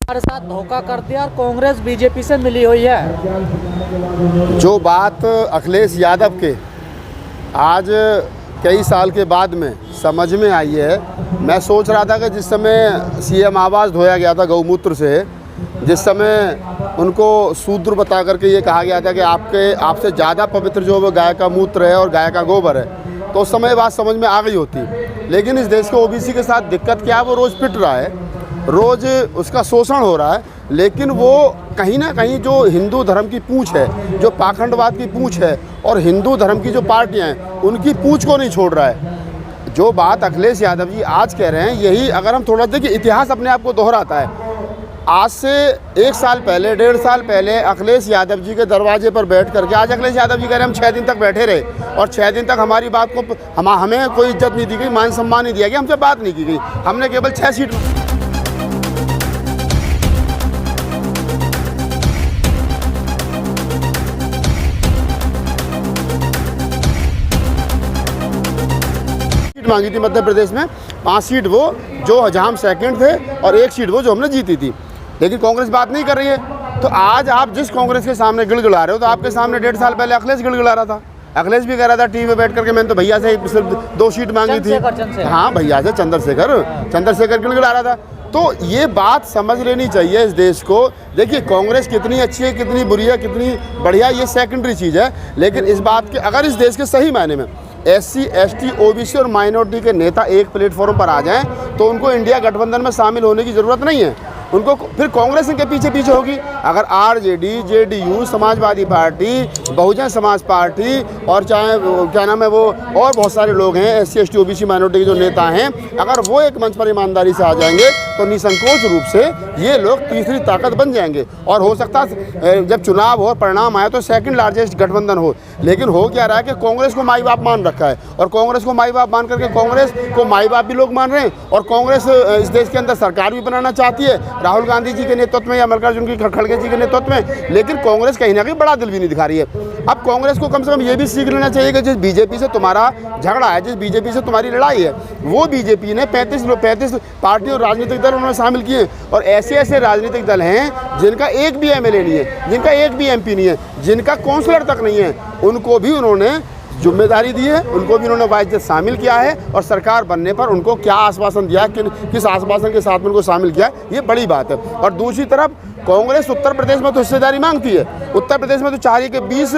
हमारे साथ धोखा कर दिया और कांग्रेस बीजेपी से मिली हुई है। जो बात अखिलेश यादव के आज कई साल के बाद में समझ में आई है, मैं सोच रहा था कि जिस समय सीएम आवास धोया गया था गौमूत्र से, जिस समय उनको शूद्र बता करके ये कहा गया था कि आपसे ज़्यादा पवित्र जो वो गाय का मूत्र है और गाय का गोबर है, तो उस समय बात समझ में आ गई होती। लेकिन इस देश के ओबीसी के साथ दिक्कत क्या है, वो रोज़ पिट रहा है, रोज़ उसका शोषण हो रहा है, लेकिन वो कहीं ना कहीं जो हिंदू धर्म की पूंछ है, जो पाखंडवाद की पूंछ है और हिंदू धर्म की जो पार्टियां हैं उनकी पूंछ को नहीं छोड़ रहा है। जो बात अखिलेश यादव जी आज कह रहे हैं, यही अगर हम थोड़ा देखिए, इतिहास अपने आप को दोहराता है। आज से 1 साल पहले, 1.5 साल पहले अखिलेश यादव जी के दरवाजे पर बैठ करके, आज अखिलेश यादव जी कह रहे हैं हम 6 दिन तक बैठे रहे और 6 दिन तक हमारी बात को हमें कोई इज्जत नहीं दी गई, मान सम्मान नहीं दिया गया, हमसे बात नहीं की गई, हमने केवल 6 सीट मांगी थी मध्य प्रदेश में। 5 सीट वो जो जहाँ हम सेकंड थे और 1 सीट वो जो हमने जीती थी, लेकिन कांग्रेस बात नहीं कर रही है। तो आज आप जिस कांग्रेस के सामने गिड़गिड़ा रहे हो, तो आपके सामने 1.5 साल पहले अखिलेश गिड़गिड़ा रहा था। अखिलेश भी कह रहा था टीवी पे बैठ करके, मैंने तो भैया से सिर्फ 2 सीट मांगी थी। हाँ, भैया से चंद्रशेखर गिड़गिड़ा रहा था। तो ये बात समझ लेनी चाहिए इस देश को। देखिए, कांग्रेस कितनी अच्छी है, कितनी बुरी है, कितनी बढ़िया, ये सेकेंडरी चीज़ है। लेकिन इस बात के, अगर इस देश के सही मायने में SC, ST, OBC और माइनॉरिटी के नेता एक प्लेटफॉर्म पर आ जाएं, तो उनको इंडिया गठबंधन में शामिल होने की ज़रूरत नहीं है। उनको फिर कांग्रेस के पीछे होगी। अगर RJD, JDU, Samajwadi party, Bahujan Samaj party और चाहे क्या नाम है वो और बहुत सारे लोग हैं SC, ST, OBC माइनॉरिटी के जो नेता हैं, अगर वो एक मंच पर ईमानदारी से आ जाएंगे तो निसंकोच रूप से ये लोग तीसरी ताकत बन जाएंगे। और हो सकता है जब चुनाव हो, परिणाम आए, तो सेकंड लार्जेस्ट गठबंधन हो। लेकिन हो क्या रहा है कि कांग्रेस को माई बाप मान रखा है, और कांग्रेस को माई बाप मान करके कांग्रेस को माई बाप भी लोग मान रहे हैं, और कांग्रेस इस देश के अंदर सरकार भी बनाना चाहती है राहुल गांधी जी के नेतृत्व में या मल्लिकार्जुन खड़गे जी के नेतृत्व में। लेकिन कांग्रेस कहीं ना कहीं बड़ा दिल भी नहीं दिखा रही है। अब कांग्रेस को कम से कम ये भी सीख लेना चाहिए कि जिस बीजेपी से तुम्हारा झगड़ा है, जिस बीजेपी से तुम्हारी लड़ाई है, वो बीजेपी ने 35 पार्टी और राजनीतिक दल उन्होंने शामिल किए, और ऐसे राजनीतिक दल हैं जिनका एक भी MLA नहीं है, जिनका एक भी MP नहीं है, जिनका काउंसलर तक नहीं है, उनको भी उन्होंने जिम्मेदारी दी है, उनको भी उन्होंने बाइज्जत शामिल किया है। और सरकार बनने पर उनको क्या आश्वासन दिया, किस आश्वासन के साथ में उनको शामिल किया, ये बड़ी बात है। और दूसरी तरफ कांग्रेस उत्तर प्रदेश में तो हिस्सेदारी मांगती है। उत्तर प्रदेश में तो चाह रही है कि 20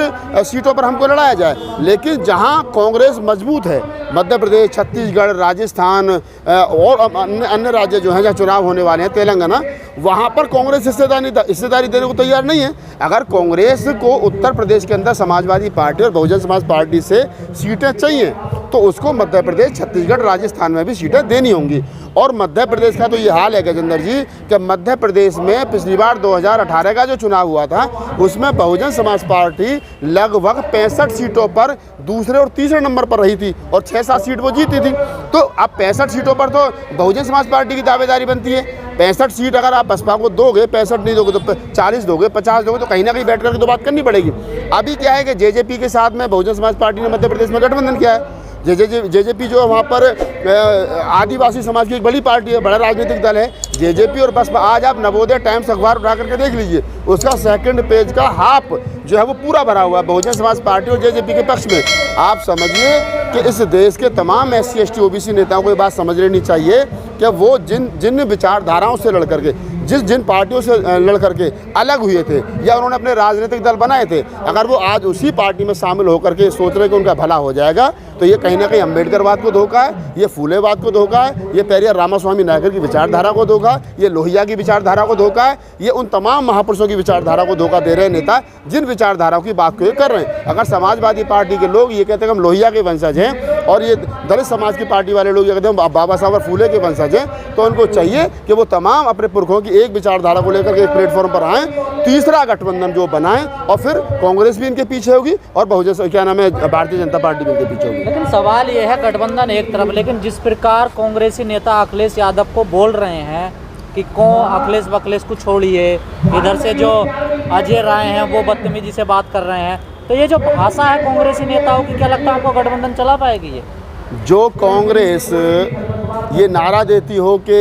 सीटों पर हमको लड़ाया जाए, लेकिन जहां कांग्रेस मजबूत है, मध्य प्रदेश, छत्तीसगढ़, राजस्थान और अन्य राज्य जो हैं जहाँ चुनाव होने वाले हैं, तेलंगाना, वहाँ पर कांग्रेस हिस्सेदारी देने को तैयार नहीं है। अगर कांग्रेस को उत्तर प्रदेश के अंदर समाजवादी पार्टी और बहुजन समाज पार्टी से सीटें चाहिए, तो उसको मध्य प्रदेश, छत्तीसगढ़, राजस्थान में भी सीटें देनी होंगी। और मध्य प्रदेश का तो ये हाल है गजेंद्र जी कि मध्य प्रदेश में पिछली बार 2018 का जो चुनाव हुआ था, उसमें बहुजन समाज पार्टी लगभग 65 सीटों पर दूसरे और तीसरे नंबर पर रही थी और 6-7 सीट वो जीती थी। तो अब 65 सीटों पर तो बहुजन समाज पार्टी की दावेदारी बनती है। 65 सीट अगर आप बसपा को दोगे, 65 नहीं दोगे तो 40 दोगे, 50 दोगे, तो कहीं ना कहीं बैठ करके तो बात करनी पड़ेगी। अभी क्या है कि JJP के साथ में बहुजन समाज पार्टी ने मध्य प्रदेश में गठबंधन किया है। JJP जो है वहाँ पर आदिवासी समाज की एक बड़ी पार्टी है, बड़ा राजनीतिक दल है। JJP और बसपा, आज आप नवोदय टाइम्स अखबार उठा करके देख लीजिए, उसका सेकंड पेज का हाफ जो है वो पूरा भरा हुआ है बहुजन समाज पार्टी और JJP के पक्ष में। आप समझिए कि इस देश के तमाम SC, ST, OBC नेताओं को ये बात समझ लेनी चाहिए कि वो जिन विचारधाराओं से लड़ करके, जिन पार्टियों से लड़ करके अलग हुए थे या उन्होंने अपने राजनीतिक दल बनाए थे, अगर वो आज उसी पार्टी में शामिल होकर के सोच रहे कि उनका भला हो जाएगा, तो ये कहीं ना कहीं अम्बेडकरवाद को धोखा है, ये फूलेवाद को धोखा है, ये पेरियार रामास्वामी नायकर की विचारधारा को धोखा है, ये लोहिया की विचारधारा को धोखा है, ये उन तमाम महापुरुषों की विचारधारा को धोखा दे रहे हैं नेता, जिन विचारधाराओं की बात को ये कर रहे हैं। अगर समाजवादी पार्टी के लोग ये कहते हैं कि हम लोहिया के वंशज हैं, और ये दलित समाज की पार्टी वाले लोग ये कहते हैं बाबा साहब और फूले के वंशज हैं, तो उनको चाहिए कि वो तमाम अपने पुरखों की एक विचारधारा को लेकर के एक प्लेटफॉर्म पर आएँ, तीसरा गठबंधन जो बनाएं, और फिर कांग्रेस भी इनके पीछे होगी और बहुजन क्या नाम है भारतीय जनता पार्टी भी इनके पीछे होगी। लेकिन सवाल ये है, गठबंधन एक तरफ, लेकिन जिस प्रकार कांग्रेसी नेता अखिलेश यादव को बोल रहे हैं कि अखिलेश को छोड़िए, इधर से जो अजय राय हैं वो बदतमीजी से बात कर रहे हैं, तो ये जो भाषा है कांग्रेसी नेताओं की, क्या लगता है आपको गठबंधन चला पाएगी? ये जो कांग्रेस ये नारा देती हो कि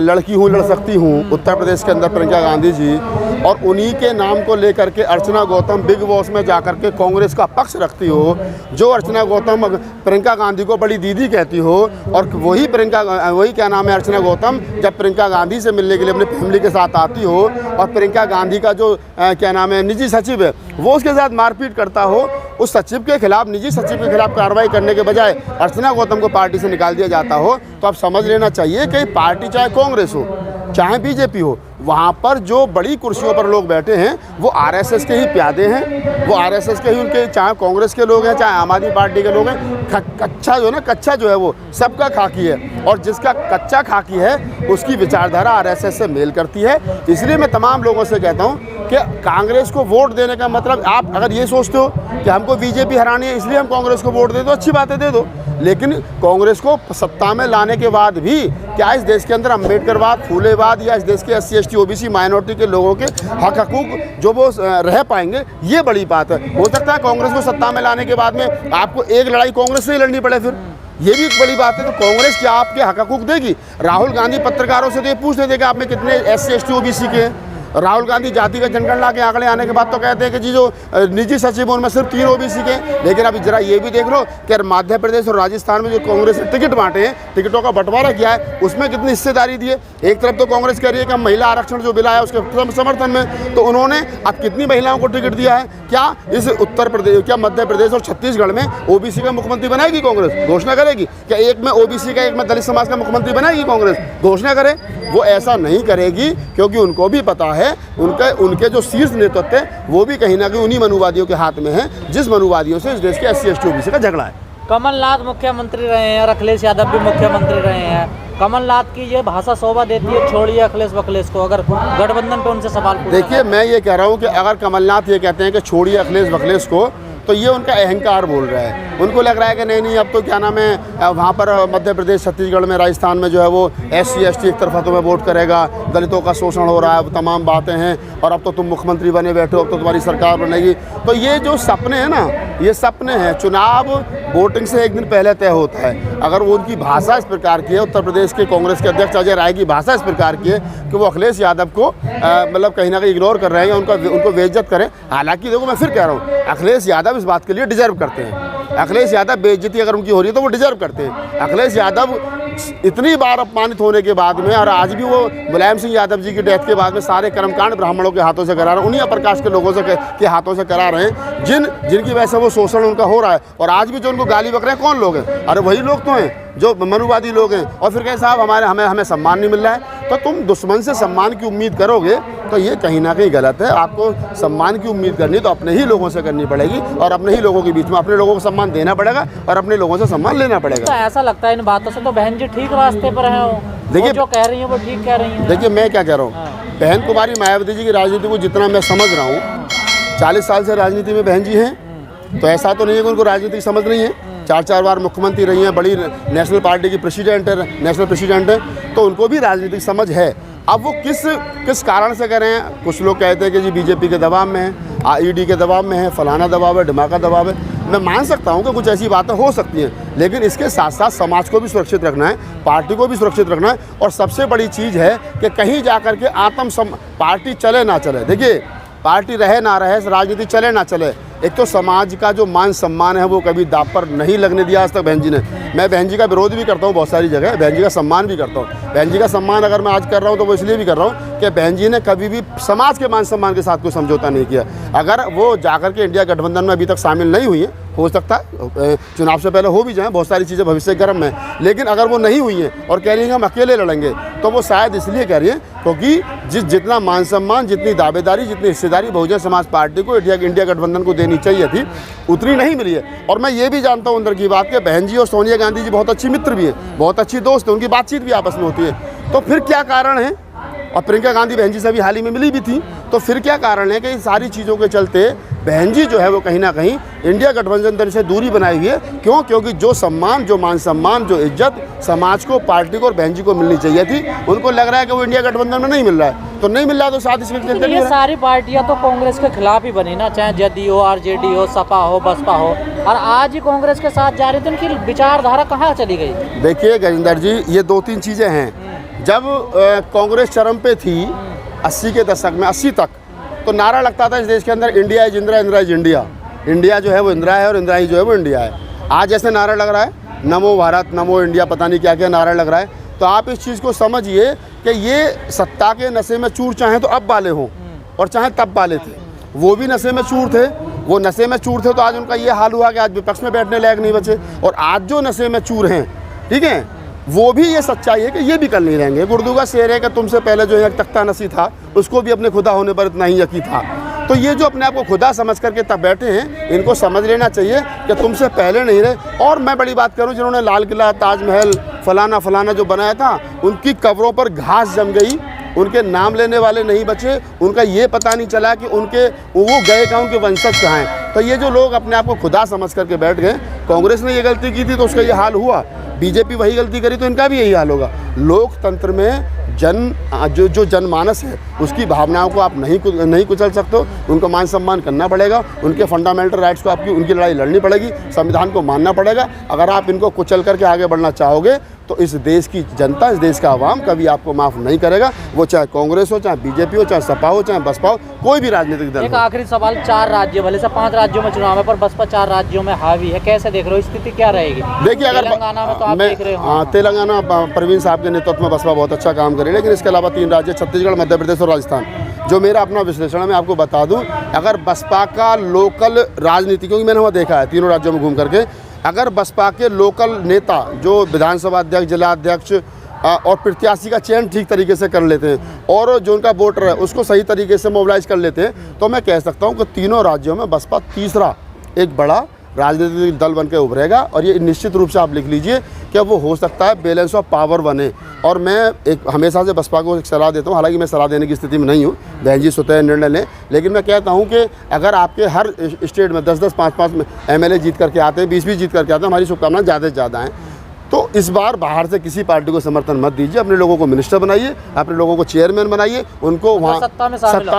लड़की हूँ लड़ सकती हूँ उत्तर प्रदेश के अंदर प्रियंका गांधी जी, और उन्हीं के नाम को लेकर के अर्चना गौतम बिग बॉस में जाकर के कांग्रेस का पक्ष रखती हो, जो अर्चना गौतम प्रियंका गांधी को बड़ी दीदी कहती हो, और वही क्या नाम है अर्चना गौतम जब प्रियंका गांधी से मिलने के लिए अपनी फैमिली के साथ आती हो और प्रियंका गांधी का जो क्या नाम है निजी सचिव है वो उसके साथ मारपीट करता हो, उस सचिव के खिलाफ, निजी सचिव के खिलाफ कार्रवाई करने के बजाय अर्चना गौतम को पार्टी से निकाल दिया जाता हो, तो आप समझ लेना चाहिए कि पार्टी चाहे कांग्रेस हो चाहे बीजेपी हो, वहाँ पर जो बड़ी कुर्सियों पर लोग बैठे हैं वो आरएसएस के ही प्यादे हैं, वो आरएसएस के ही उनके, चाहे कांग्रेस के लोग हैं चाहे आम आदमी पार्टी के लोग हैं। कच्चा जो है वो सबका खाकी है, और जिसका कच्चा खाकी है उसकी विचारधारा आरएसएस से मेल करती है। इसलिए मैं तमाम लोगों से कहता हूँ कि कांग्रेस को वोट देने का मतलब, आप अगर ये सोचते हो कि हमको बीजेपी हरानी है इसलिए हम कांग्रेस को वोट दे दो, अच्छी बात है दे दो, लेकिन कांग्रेस को सत्ता में लाने के बाद भी क्या इस देश के अंदर अम्बेडकरवाद, फूलेवाद या इस देश के SC ST OBC माइनॉरिटी के लोगों के हक हकूक जो वो रह पाएंगे, ये बड़ी बात है। हो सकता है कांग्रेस को सत्ता में लाने के बाद में आपको एक लड़ाई कांग्रेस से ही लड़नी पड़े, फिर ये भी एक बड़ी बात है। तो कांग्रेस क्या आपके हक हकूक देगी? राहुल गांधी पत्रकारों से तो ये पूछ लेते कि आप में कितने SC ST OBC के हैं। राहुल गांधी जातिगत जनगणना के आंकड़े आने के बाद तो कहते हैं कि जी जो निजी सचिव उनमें सिर्फ 3 OBC के, लेकिन अभी जरा ये भी देख लो कि मध्य प्रदेश और राजस्थान में जो कांग्रेस ने टिकट बांटे हैं, टिकटों का बंटवारा किया है, उसमें कितनी हिस्सेदारी दी है। एक तरफ तो कांग्रेस कह रही है कि महिला आरक्षण जो बिल आया उसके समर्थन में, तो उन्होंने अब कितनी महिलाओं को टिकट दिया है? क्या इस उत्तर प्रदेश, क्या मध्य प्रदेश और छत्तीसगढ़ में OBC का मुख्यमंत्री बनाएगी कांग्रेस? घोषणा करेगी क्या? एक में OBC का, एक में दलित समाज का मुख्यमंत्री बनाएगी कांग्रेस? घोषणा करे? वो ऐसा नहीं करेगी, क्योंकि उनको भी पता है उनके जो शीर्ष नेतृत्व है वो भी कहीं ना कहीं उन्हीं मनुवादियों के हाथ में है, जिस मनुवादियों से इस देश के SC ST OBC का झगड़ा है। कमलनाथ मुख्यमंत्री रहे हैं और अखिलेश यादव भी मुख्यमंत्री रहे हैं। कमलनाथ की ये भाषा शोभा देती है, छोड़िए अखिलेश बखलेश को, अगर गठबंधन पे उनसे सवाल पूछा। देखिए, मैं ये कह रहा हूँ कि अगर कमलनाथ ये कहते हैं कि छोड़िए अखिलेश बखलेश को, तो ये उनका अहंकार बोल रहा है। उनको लग रहा है कि नहीं अब तो क्या नाम है वहाँ पर मध्य प्रदेश, छत्तीसगढ़ में, राजस्थान में जो है वो SC ST एक तरफा तुम्हें वोट करेगा, दलितों का शोषण हो रहा है, तमाम बातें हैं, और अब तो तुम मुख्यमंत्री बने बैठे हो, अब तो तुम्हारी सरकार बनेगी। तो ये जो सपने हैं ना, ये सपने हैं। चुनाव वोटिंग से एक दिन पहले तय होता है। अगर वो उनकी भाषा इस प्रकार की है, उत्तर प्रदेश के कांग्रेस के अध्यक्ष अजय राय की भाषा इस प्रकार की है कि वो अखिलेश यादव को मतलब कहीं ना कहीं इग्नोर कर रहे हैं या उनको बेइज्जत करें। हालांकि देखो, मैं फिर कह रहा हूँ, अखिलेश यादव इस बात के लिए डिजर्व करते हैं। अखिलेश यादव बेइज्जती अगर उनकी हो रही है तो वो डिजर्व करते हैं। अखिलेश यादव इतनी बार अपमानित होने के बाद में, और आज भी वो मुलायम सिंह यादव जी की डेथ के बाद में सारे कर्मकांड ब्राह्मणों के हाथों से करा रहे हैं, उन्हीं प्रकाश के लोगों से के हाथों से करा रहे हैं, जिनकी वजह से वो शोषण उनका हो रहा है। और आज भी जो उनको गाली बक रहे हैं कौन लोग हैं? अरे वही लोग तो हैं जो मनुवादी लोग हैं। और फिर कहें साहब हमें सम्मान नहीं मिल रहा है। तो तुम दुश्मन से सम्मान की उम्मीद करोगे तो ये कहीं ना कहीं गलत है। आपको सम्मान की उम्मीद करनी तो अपने ही लोगों से करनी पड़ेगी, और अपने ही लोगों के बीच में अपने लोगों को सम्मान देना पड़ेगा और अपने लोगों से सम्मान लेना पड़ेगा। तो ऐसा लगता है इन बातों से तो बहन जी ठीक रास्ते पर हैं। देखिए, जो कह रही हैं वो ठीक कह रही हैं। देखिए, मैं क्या कह रहा हूँ, बहन कुमारी मायावती जी की राजनीति को जितना मैं समझ रहा हूँ, 40 साल से राजनीति में बहन जी हैं, तो ऐसा तो नहीं है कि उनको राजनीति समझ नहीं है। 4 बार मुख्यमंत्री रही हैं, बड़ी नेशनल पार्टी की नेशनल प्रेसिडेंट है, तो उनको भी राजनीतिक समझ है। अब वो किस कारण से कर रहे हैं? कुछ लोग कहते हैं कि जी बीजेपी के दबाव में है, ED के दबाव में है, फलाना दबाव है, ढिमाका दबाव है। मैं मान सकता हूं कि कुछ ऐसी बातें हो सकती हैं, लेकिन इसके साथ साथ समाज को भी सुरक्षित रखना है, पार्टी को भी सुरक्षित रखना है, और सबसे बड़ी चीज़ है कि कहीं जाकर के पार्टी चले ना चले। देखिए, पार्टी रहे ना रहे, राजनीति चले ना चले, एक तो समाज का जो मान सम्मान है वो कभी दांव पर नहीं लगने दिया आज तक बहन जी ने। मैं बहन जी का विरोध भी करता हूँ बहुत सारी जगह, बहन जी का सम्मान भी करता हूँ। बहन जी का सम्मान अगर मैं आज कर रहा हूँ तो वो इसलिए भी कर रहा हूँ कि बहन जी ने कभी भी समाज के मान सम्मान के साथ कोई समझौता नहीं किया। अगर वो जाकर के इंडिया गठबंधन में अभी तक शामिल नहीं हुई हैं, हो सकता है चुनाव से पहले हो भी जाए, बहुत सारी चीज़ें भविष्य गर्म में, लेकिन अगर वो नहीं हुई हैं और कह रही हैं हम अकेले लड़ेंगे, तो वो शायद इसलिए कह रही हैं क्योंकि जितना मान सम्मान, जितनी दावेदारी, जितनी हिस्सेदारी बहुजन समाज पार्टी को इंडिया गठबंधन को देनी चाहिए थी, उतनी नहीं मिली है। और मैं ये भी जानता हूँ अंदर की बात कि बहन जी और सोनिया गांधी जी बहुत अच्छी मित्र भी हैं, बहुत अच्छी दोस्त हैं, उनकी बातचीत भी आपस में होती है। तो फिर क्या कारण है? और प्रियंका गांधी बहन जी से अभी हाल ही में मिली भी थी, तो फिर क्या कारण है कि इन सारी चीज़ों के चलते बहन जी जो है वो कहीं ना कहीं इंडिया गठबंधन से दूरी बनाई हुई है। क्यों? क्योंकि जो सम्मान, जो मान सम्मान, जो इज्जत समाज को, पार्टी को और बहन जी को मिलनी चाहिए थी, उनको लग रहा है कि वो इंडिया गठबंधन में नहीं मिल रहा है। तो नहीं मिल रहा तो साथ इसके चलते नहीं ये हो रहा। सारी पार्टियां तो कांग्रेस के खिलाफ ही बनी ना, चाहे जदयू हो, आरजेडी हो, सपा हो, बसपा हो, और आज ही कांग्रेस के साथ जा रही थी। उनकी विचारधारा कहाँ चली गई? देखिए गजेंद्र जी, ये 2-3 चीज़ें हैं। जब कांग्रेस चरम पे थी 80 के दशक में, 80 तक, तो नारा लगता था इस देश के अंदर, India is Indira, Indira is India. India जो है वो इंदिरा है और इंदिरा ही जो है वो इंडिया है। आज जैसे नारा लग रहा है नमो भारत, नमो इंडिया, पता नहीं क्या क्या नारा लग रहा है। तो आप इस चीज़ को समझिए कि ये सत्ता के नशे में चूर चाहें तो अब वाले हों और चाहे तब वाले थे, वो भी नशे में चूर थे। वो नशे में चूर थे तो आज उनका ये हाल हुआ कि आज विपक्ष में बैठने लायक नहीं बचे। और आज जो नशे में चूर हैं, ठीक है, वो भी ये सच्चाई है कि ये भी कल नहीं रहेंगे। उर्दू का शेर है कि तुमसे पहले जो है एक तख्ता नसी था, उसको भी अपने खुदा होने पर इतना ही यकीन था। तो ये जो अपने आप को खुदा समझ करके तब बैठे हैं, इनको समझ लेना चाहिए कि तुमसे पहले नहीं रहे। और मैं बड़ी बात करूं, जिन्होंने लाल किला, ताजमहल, फलाना फलाना जो बनाया था, उनकी कब्रों पर घास जम गई, उनके नाम लेने वाले नहीं बचे, उनका ये पता नहीं चला कि उनके वो गए कहाँ, उनके वंशज कहाँ हैं। तो ये जो लोग अपने आप को खुदा समझ करके बैठ गए, कांग्रेस ने ये गलती की थी तो उसका ये हाल हुआ, बीजेपी वही गलती करी तो इनका भी यही हाल होगा। लोकतंत्र में जो जनमानस है उसकी भावनाओं को आप नहीं कुचल सकते हो। उनको मान सम्मान करना पड़ेगा, उनके फंडामेंटल राइट्स को आपकी उनकी लड़ाई लड़नी पड़ेगी, संविधान को मानना पड़ेगा। अगर आप इनको कुचल करके आगे बढ़ना चाहोगे तो इस देश की जनता, इस देश का आवाम कभी आपको माफ़ नहीं करेगा। वो चाहे कांग्रेस हो, चाहे बीजेपी हो, चाहे सपा हो, चाहे बसपा हो, कोई भी राजनीतिक दल। एक आखिरी सवाल, 4 राज्य भले से 5 राज्यों में चुनाव है, पर बसपा 4 राज्यों में हावी है, कैसे देख रहे हो, स्थिति क्या रहेगी? देखिए, अगर तेलंगाना में तो आप देख रहे हो, तेलंगाना प्रवीण साहब के नेतृत्व में बसपा बहुत अच्छा काम करे, लेकिन इसके अलावा 3 राज्य, छत्तीसगढ़, मध्य प्रदेश और राजस्थान, जो मेरा अपना विश्लेषण है, मैं आपको बता दूं, अगर बसपा का लोकल राजनीति, क्योंकि मैंने वहाँ देखा है तीनों राज्यों में घूम करके, अगर बसपा के लोकल नेता जो विधानसभा अध्यक्ष, जिला अध्यक्ष और प्रत्याशी का चयन ठीक तरीके से कर लेते हैं और जो उनका वोटर है उसको सही तरीके से मोबिलाइज कर लेते हैं, तो मैं कह सकता हूं कि तीनों राज्यों में बसपा तीसरा एक बड़ा राजनीतिक दल बनकर उभरेगा। और ये निश्चित रूप से आप लिख लीजिए कि वो हो सकता है बैलेंस ऑफ पावर बने। और मैं एक हमेशा से बसपा को एक सलाह देता हूँ, हालांकि मैं सलाह देने की स्थिति में नहीं हूँ, बहन जी स्वतः निर्णय लें, लेकिन मैं कहता हूँ कि अगर आपके हर स्टेट में 10-10, 5-5 MLA जीत करके आते हैं, 20-20 जीत करके आते हैं, हमारी शुभकामनाएं ज़्यादा से ज़्यादा हैं। तो इस बार बाहर से किसी पार्टी को समर्थन मत दीजिए, अपने लोगों को मिनिस्टर बनाइए, अपने लोगों को चेयरमैन बनाइए, उनको वहाँ सत्ता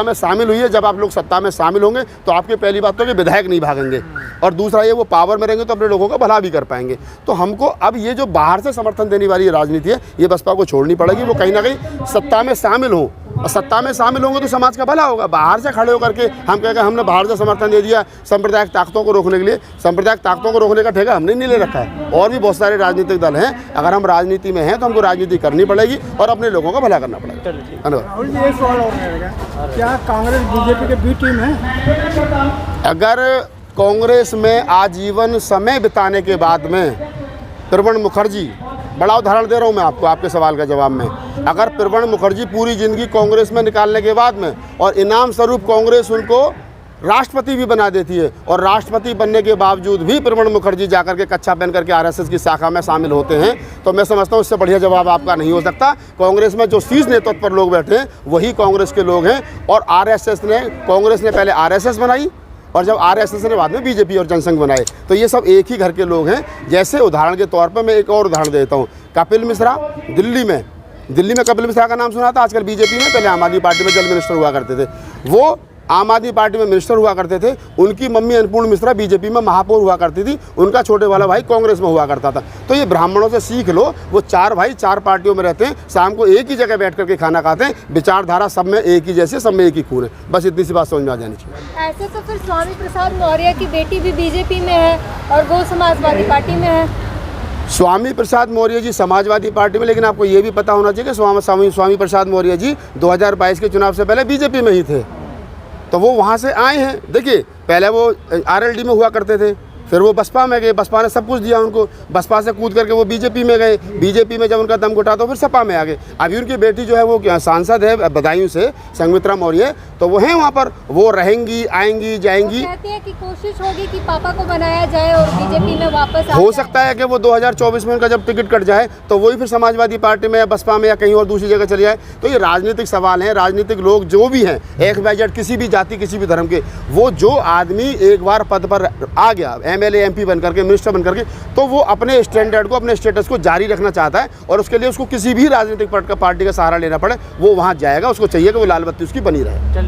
में शामिल हुई है। जब आप लोग सत्ता में शामिल होंगे तो आपके पहली बात तो कि विधायक नहीं भागेंगे, और दूसरा ये वो पावर में रहेंगे तो अपने लोगों का भला भी कर पाएंगे। तो हमको अब ये जो बाहर से समर्थन देने वाली राजनीति है, ये बसपा को छोड़नी पड़ेगी। वो कहीं ना कहीं सत्ता में शामिल हों, और सत्ता में शामिल होंगे तो समाज का भला होगा। बाहर से खड़े होकर के हम कहेंगे हमने बाहर से समर्थन दे दिया सांप्रदायिक ताकतों को रोकने के लिए, सांप्रदायिक ताकतों को रोकने का ठेका हमने नहीं ले रखा है। और भी बहुत सारे राजनीतिक दल हैं, अगर हम राजनीति में हैं तो हमको राजनीति करनी पड़ेगी और अपने लोगों का भला करना पड़ेगा। राहुल जी, एक सवाल और रहेगा, क्या कांग्रेस बीजेपी के बी टीम है? अगर कांग्रेस में आजीवन समय बिताने के बाद में प्रवण मुखर्जी, बड़ा उदाहरण दे रहा हूँ मैं आपको आपके सवाल का जवाब में, अगर प्रवण मुखर्जी पूरी ज़िंदगी कांग्रेस में निकालने के बाद में और इनाम स्वरूप कांग्रेस उनको राष्ट्रपति भी बना देती है, और राष्ट्रपति बनने के बावजूद भी प्रवण मुखर्जी जाकर के कच्छा पहन करके RSS की शाखा में शामिल होते हैं, तो मैं समझता हूँ इससे बढ़िया जवाब आपका नहीं हो सकता। कांग्रेस में जो शीर्ष नेतृत्व पर लोग बैठे हैं वही कांग्रेस के लोग हैं, और कांग्रेस ने पहले RSS बनाई और जब RSS ने बाद में बीजेपी और जनसंघ बनाए, तो ये सब एक ही घर के लोग हैं। जैसे उदाहरण के तौर पर मैं एक और उदाहरण देता हूँ, कपिल मिश्रा दिल्ली में कपिल मिश्रा का नाम सुना था, आजकल बीजेपी में, पहले आम आदमी पार्टी में जल मिनिस्टर हुआ करते थे, वो आम आदमी पार्टी में मिनिस्टर हुआ करते थे। उनकी मम्मी अन्नपूर्ण मिश्रा बीजेपी में महापौर हुआ करती थी, उनका छोटे वाला भाई कांग्रेस में हुआ करता था। तो ये ब्राह्मणों से सीख लो, वो 4 भाई 4 पार्टियों में रहते हैं, शाम को एक ही जगह बैठ करके खाना खाते हैं, विचारधारा सब में एक ही जैसे, सब में एक ही खून है। बस इतनी सी बात समझ में आ जानी चाहिए। ऐसे तो फिर स्वामी प्रसाद मौर्य की बेटी भी बीजेपी में है और वो समाजवादी पार्टी में है। स्वामी प्रसाद मौर्य जी समाजवादी पार्टी में, लेकिन आपको ये भी पता होना चाहिए कि स्वामी प्रसाद मौर्य जी 2022 के चुनाव से पहले बीजेपी में ही थे, तो वो वहाँ से आए हैं। देखिए, पहले वो RLD में हुआ करते थे, फिर वो बसपा में गए, बसपा ने सब कुछ दिया उनको, बसपा से कूद करके वो बीजेपी में गए, बीजेपी में जब उनका दम घुटा तो फिर सपा में आ गए। अभी उनकी बेटी जो है वो सांसद है बदायूं से, संघमित्रा मौर्य, तो वो हैं वहाँ पर, वो रहेंगी, आएंगी, जाएंगी। कहते हैं कि कोशिश होगी कि पापा को बनाया जाए और बीजेपी में वापस हो सकता है कि वो 2024 में उनका जब टिकट कट जाए तो वही फिर समाजवादी पार्टी में या बसपा में या कहीं और दूसरी जगह चले जाए। तो ये राजनीतिक सवाल हैं। राजनीतिक लोग जो भी हैं, XYZ, किसी भी जाति किसी भी धर्म के, वो जो आदमी एक बार पद पर आ गया, MLA MP बन करके, मिनिस्टर बन करके, तो वो अपने स्टैंडर्ड को, अपने स्टेटस को जारी रखना चाहता है और उसके लिए उसको किसी भी राजनीतिक पार्टी का सहारा लेना पड़े, वो वहाँ जाएगा। उसको चाहिए कि वो लाल बत्ती उसकी बनी रहे। चलिए।